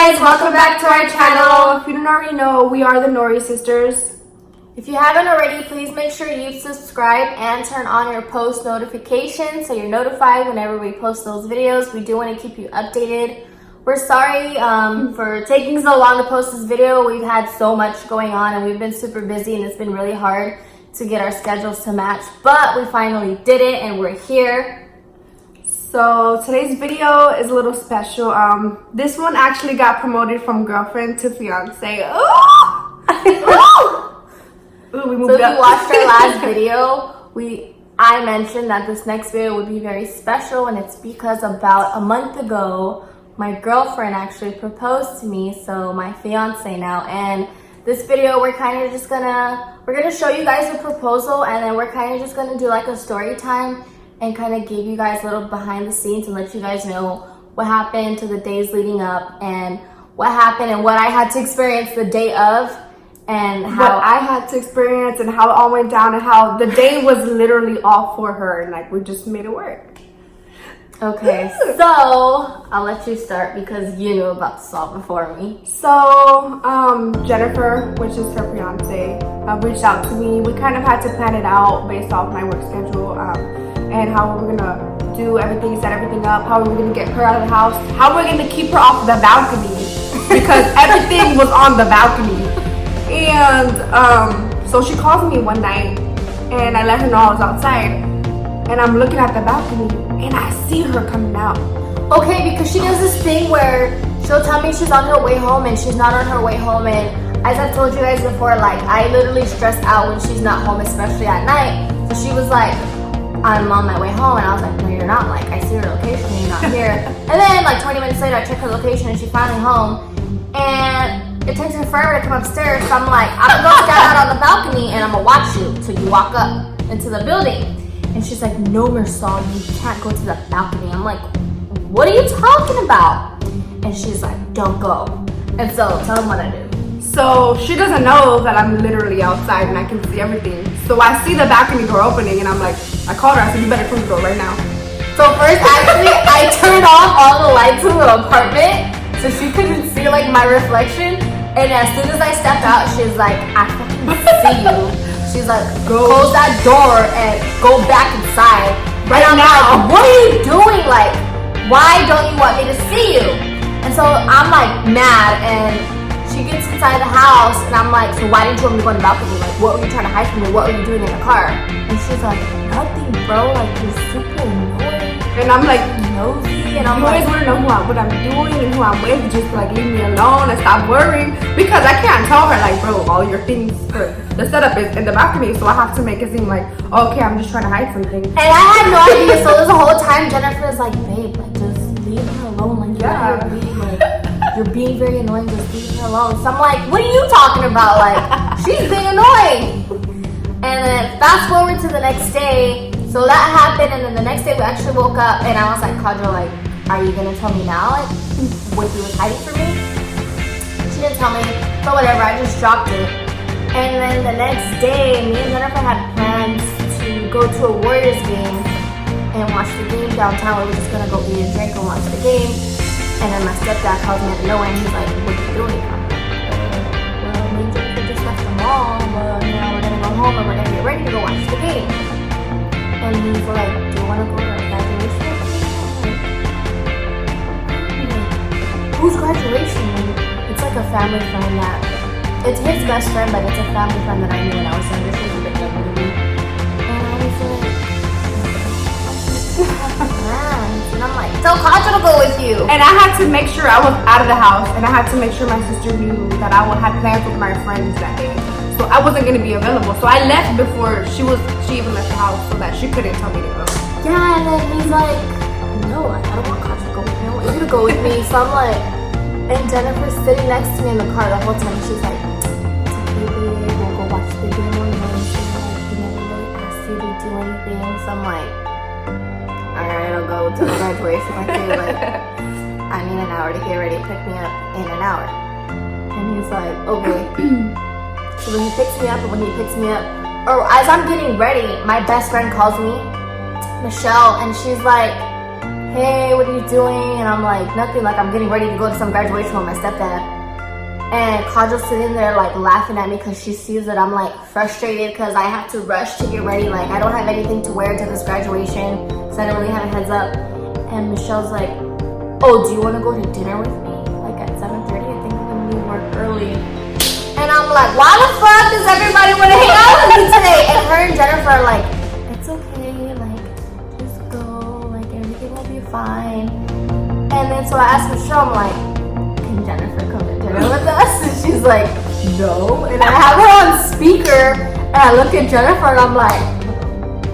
guys, welcome back to our channel. If you don't already know, we are the Noori sisters. If you haven't already, please make sure you subscribe and turn on your post notifications so you're notified whenever we post those videos. We do want to keep you updated. We're sorry for taking so long to post this video. We've had so much going on and we've been super busy and it's been really hard to get our schedules to match, but we finally did it and we're here. So today's video is a little special. This one actually got promoted from girlfriend to fiance. Ooh! Ooh, we moved so if up. you watched our last video, I mentioned that this next video would be very special, and it's because about a month ago, my girlfriend actually proposed to me, so my fiance now. And this video, we're gonna show you guys the proposal, and then we're kind of just gonna do like a story time and kind of give you guys a little behind the scenes and let you guys know what happened to the days leading up and what happened and what I had to experience the day of and how I had to experience and how it all went down and how the day was literally all for her and like we just made it work. Okay, so I'll let you start because you knew about the song before me. So Jennifer, which is her fiance, reached out to me. We kind of had to plan it out based off my work schedule and how we were gonna do everything, set everything up, how we were gonna get her out of the house, how we're gonna keep her off the balcony because everything was on the balcony. And so she calls me one night and I let her know I was outside and I'm looking at the balcony and I see her coming out. Okay, because she does this thing where she'll tell me she's on her way home and she's not on her way home, and as I've told you guys before, like I literally stress out when she's not home, especially at night. So she was like, I'm on my way home, and I was like, no you're not, like I see her location and you're not here. And then like 20 minutes later I check her location and she's finally home, and it takes her forever to come upstairs. So I'm like, I'm gonna go stand out on the balcony and I'm gonna watch you till you walk up into the building. And she's like, no Marisol, you can't go to the balcony. I'm like, what are you talking about? And she's like, don't go. And so tell them what I do. So she doesn't know that I'm literally outside and I can see everything. So I see the balcony door opening and I'm like, I called her, I said, you better close the door right now. So first, actually, I turned off all the lights in the apartment so she couldn't see like my reflection. And as soon as I stepped out, she's like, I fucking see you. She's like, close that door and go back inside. Right now. Like, what are you doing? Like, why don't you want me to see you? And so I'm like mad, and she gets inside the house and I'm like, so why didn't you want me to go on the balcony? Like, what were you trying to hide from me? What were you doing in the car? And she's like, nothing, bro. Like, you're super annoying. And I'm like, nosy. And I'm you like, always want to know what I'm doing and who I'm with. Just like leave me alone and stop worrying, because I can't tell her like, bro, all your things for the setup is in the balcony, so I have to make it seem like, okay, I'm just trying to hide something. And I had no idea. So this whole time Jennifer's like, babe, like just leave her alone. Like, you're being very annoying. Just leave her alone. So I'm like, what are you talking about? Like, she's being annoying. And then fast forward to the next day. So that happened, and then the next day we actually woke up and I was like, Kadra, like, are you gonna tell me now, like, what you was hiding from me? She didn't tell me, but whatever, I just dropped it. And then the next day, me and Jennifer had plans to go to a Warriors game and watch the game downtown. We were just gonna go eat and drink and watch the game. And then my stepdad calls me out of nowhere and he's like, what are you doing? I'm like, well, me and Jennifer just left the mall, but you know, we're gonna go home and we're gonna get ready to go watch the game. And he's like, do you want to go to our graduation? Whose graduation? It's like a family friend that, it's his best friend, but it's a family friend that I knew when I was younger. She was a bit younger than me. And I was like, and I'm like, tell Kadra to go with you. And I had to make sure I was out of the house, and I had to make sure my sister knew that I would have plans with my friends that day. So I wasn't gonna be available. So I left before she even left the house so that she couldn't tell me to go. Yeah, and then he's like, no, like, I don't want Kadra to go with me. I want you to go with me. So I'm like, and Jennifer's sitting next to me in the car the whole time. She's like, it's okay, babe, we'll go watch the game on Wednesday. Like, you never really ask you to do anything. So I'm like, alright, I'll go to the graduation with you. Like, I need an hour to get ready. Pick me up in an hour. And he's like, okay. So when he picks me up, or as I'm getting ready, my best friend calls me, Michelle, and she's like, hey, what are you doing? And I'm like, nothing, like I'm getting ready to go to some graduation with my stepdad. And Kajal's sitting there like laughing at me because she sees that I'm like frustrated because I have to rush to get ready. Like I don't have anything to wear to this graduation, so I don't really have a heads up. And Michelle's like, oh, do you want to go to dinner with me? Like at 7:30, I think I'm gonna leave work early. And I'm like, why the fuck does everybody want to hang out with me today? And her and Jennifer are like, it's okay, like just go, like everything will be fine. And then so I asked Michelle, I'm like, can Jennifer come to dinner with us? And she's like, no. And I have her on speaker, and I look at Jennifer and I'm like,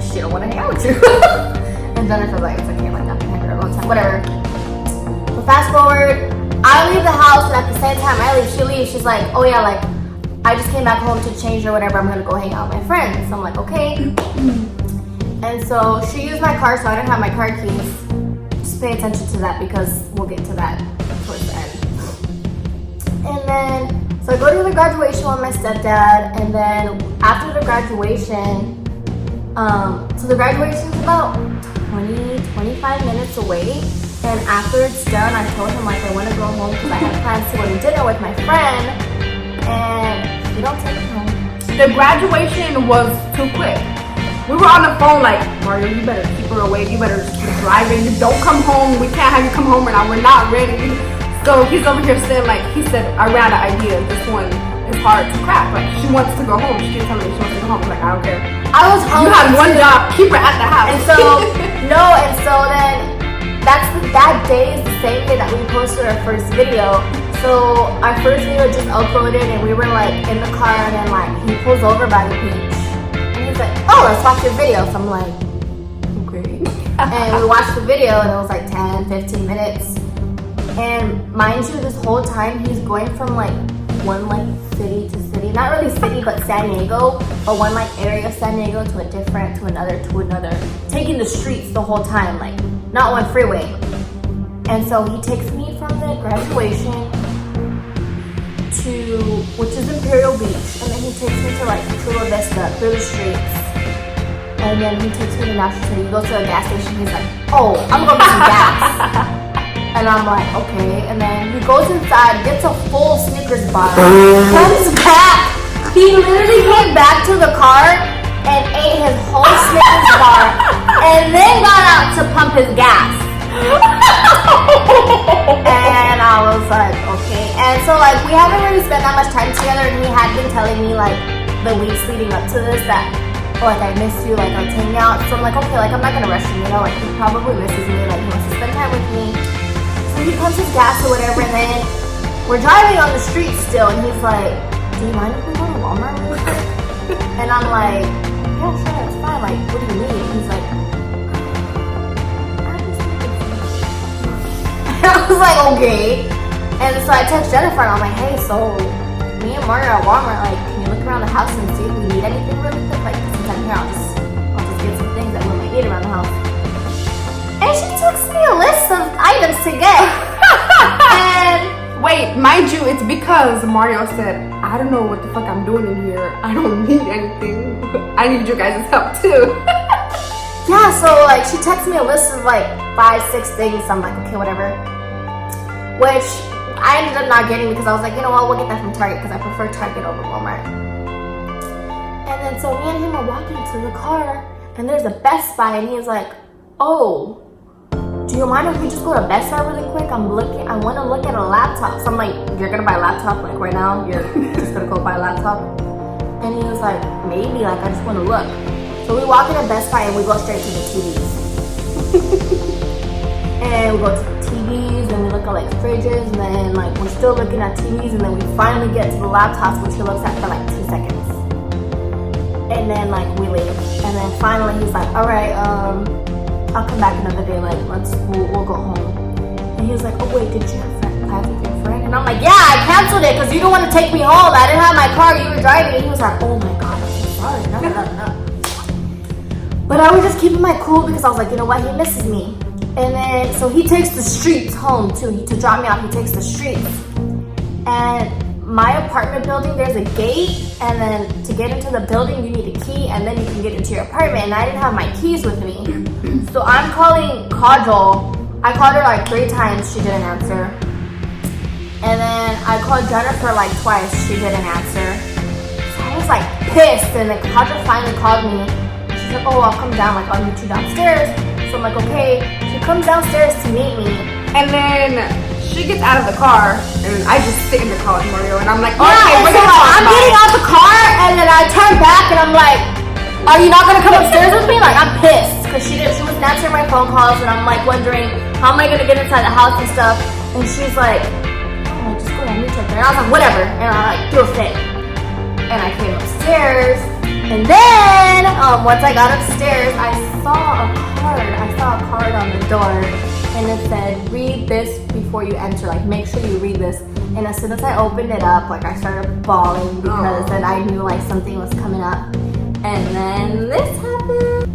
she don't want to hang out with you. And Jennifer's like, it's okay, like I've been here a long time, whatever. So fast forward, I leave the house, and at the same time I leave, she leaves. She's like, oh yeah, like I just came back home to change or whatever. I'm gonna go hang out with my friends. So I'm like, okay. And so she used my car, so I didn't have my car keys. Just pay attention to that because we'll get to that towards the end. And then, so I go to the graduation with my stepdad, and then after the graduation, so the graduation is about 20-25 minutes away. And after it's done, I told him like I want to go home because I had plans to go to dinner with my friend, and he don't take me home. The graduation was too quick. We were on the phone like, Mario, you better keep her away. You better keep driving. You don't come home. We can't have you come home right now. We're not ready. So he's over here saying like, he said, I ran an idea. This one is hard to crack. Like she wants to go home. She keeps telling me she wants to go home. I'm like, I don't care. I was home. You had one job. Keep her at the house. And so, no, and so then that day is the same day that we posted our first video. So our first video just uploaded, and we were like in the car, and then like he pulls over by the beach, and he's like, oh, let's watch your video. So I'm like, okay. And we watched the video, and it was like 10-15 minutes. And mind you, this whole time he's going from like one like city to city, not really city but San Diego, or one like area of San Diego to a different, to another, taking the streets the whole time, like not one freeway. And so he takes me from the graduation to, which is Imperial Beach, and then he takes me to like Chula Vista through the streets, and then he takes me to National City. We go to a gas station. He's like, oh, I'm gonna get some gas. And I'm like, okay. And then he goes inside, gets a full Snickers bar, comes back. He literally came back to the car and ate his whole Snickers bar, and then got out to pump his gas. And I was like, okay. And so like we haven't really spent that much time together, and he had been telling me like the weeks leading up to this that, oh, like I miss you, like let's hang out. So I'm like, okay, like I'm not gonna rush him, you know, like he probably misses me, like he wants to spend time with me. So he pumps his gas or whatever, and then we're driving on the street still, and he's like, do you mind if we go to Walmart really quick? And I'm like, yeah, sure, it's fine. Like, what do you need? He's like, I was like, okay. And so I text Jennifer, and I'm like, hey, so me and Mario are at Walmart, like, can you look around the house and see if we need anything really quick? Like, since I'm here, I'll just get some things that we might need around the house. And she texts me a list of items to get. And wait, mind you, it's because Mario said, I don't know what the fuck I'm doing in here. I don't need anything. I need you guys' help too. yeah, so like she texted me a list of like 5-6 things. So I'm like, okay, whatever. Which I ended up not getting because I was like, you know what, we'll get that from Target because I prefer Target over Walmart. And then so me and him are walking to the car, and there's a Best Buy, and he's like, oh, do you mind if we just go to Best Buy really quick? I want to look at a laptop. So I'm like, you're gonna buy a laptop like right now? You're just gonna go buy a laptop? And he was like, maybe, like I just want to look. So we walk into Best Buy and we go straight to the TVs. And we go to the TVs and we look at like fridges, and then like we're still looking at TVs, and then we finally get to the laptops, which he looks at for like 2 seconds. And then like we leave. And then finally he's like, all right, I'll come back another day, like we'll go home. And he was like, oh wait, did you have plans with your friend? And I'm like, yeah, I canceled it because you don't want to take me home. I didn't have my car, you were driving. And he was like, oh my god, I'm so sorry. No. But I was just keeping my cool because I was like, you know what, he misses me. And then so he takes the streets home too. To drop me off, he takes the streets. And my apartment building, there's a gate, and then to get into the building you need a key, and then you can get into your apartment. And I didn't have my keys with me, so I'm calling Kajal I called her like 3 times, she didn't answer. And then I called Jennifer like twice, she didn't answer. So I was like pissed, and like Kadra finally called me. She's like, oh, I'll come down, like I'll meet you downstairs. So I'm like, okay. She comes downstairs to meet me. And then she gets out of the car, and I just sit in the car with Mario, and I'm like, Yeah, okay, and we're so gonna talk I'm about getting it. out the car, and then I turn back, and I'm like, are you not gonna come upstairs with me? Like, I'm pissed, because she wasn't answering my phone calls, and I'm like wondering, how am I gonna get inside the house and stuff? And she's like, oh, just go down, meet you up there. And I was like, whatever, and I like threw a fit. And I came upstairs, and then once I got upstairs, I saw a card on the door, and it said, read this before you enter, like make sure you read this. And as soon as I opened it up, like I started bawling because then I knew like something was coming up. And then this happened.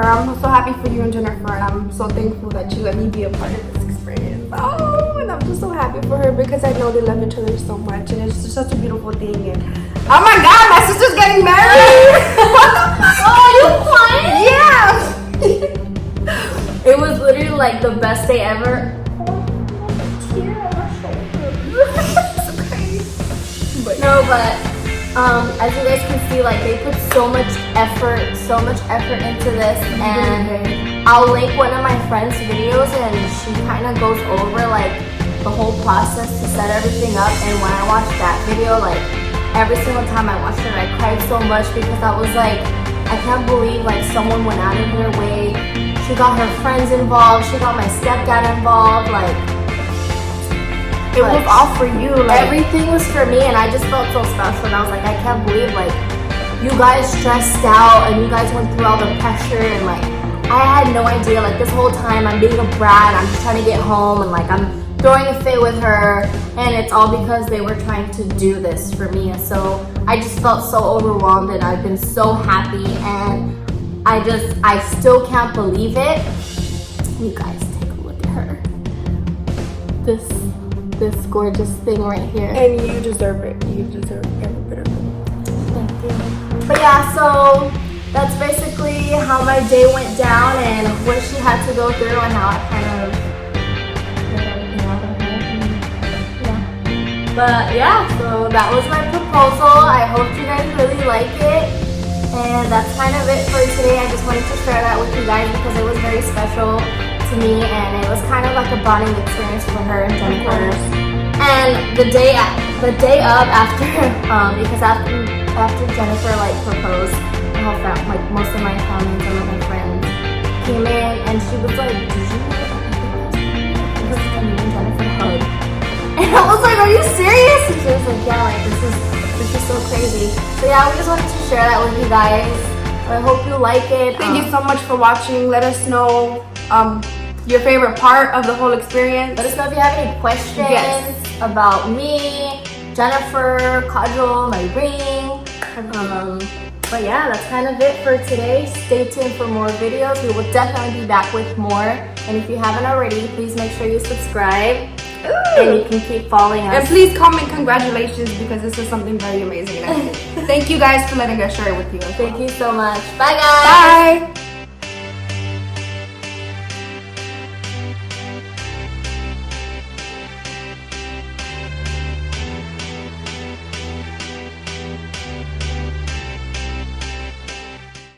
I'm so happy for you and Jennifer, and I'm so thankful that you let me be a part of this experience. Oh, and I'm just so happy for her because I know they love each other so much, and it's just such a beautiful thing. And oh my God, my sister's getting married! What the fuck? Oh, you flying? Yeah. It was literally like the best day ever. It's okay. But no, but as you guys can see, like they put so much effort into this, and I'll link one of my friend's videos, and she kind of goes over like the whole process to set everything up. And when I watched that video, like every single time I watched it, I cried so much because I was like, I can't believe like someone went out of their way. She got her friends involved. She got my stepdad involved. Like it was all for you. Like everything was for me, and I just felt so special. And I was like, I can't believe like you guys stressed out and you guys went through all the pressure, and like I had no idea. Like this whole time I'm being a brat. I'm just trying to get home, and like I'm throwing a fit with her, and it's all because they were trying to do this for me. And so I just felt so overwhelmed, and I've been so happy, and I still can't believe it. You guys take a look at her. This gorgeous thing right here. And you deserve it. You deserve every bit of it. Thank you. But yeah, so that's basically how my day went down and what she had to go through and how I kind of did everything out of her. Yeah. But yeah, so that was my proposal. I hope you guys really like it. And that's kind of it for today. I just wanted to share that with you guys because it was very special to me, and it was kind of like a bonding experience for her and Jennifer. And the day of after, because after Jennifer like proposed, the whole like most of my family and some of my friends came in, and she was like, "Did you know that because me and Jennifer hugged?" And I was like, "Are you serious?" And she was like, "Yeah, like this is so crazy." So yeah, we just wanted to share that with you guys. I hope you like it. Thank you so much for watching. Let us know your favorite part of the whole experience. Let us know if you have any questions about me, Jennifer, Kajol, my ring. But yeah, that's kind of it for today. Stay tuned for more videos. We will definitely be back with more. And if you haven't already, please make sure you subscribe. Ooh. And you can keep following us. And please comment congratulations because this is something very amazing. And thank you guys for letting us share it with you. Thank you so much. Bye guys. Bye.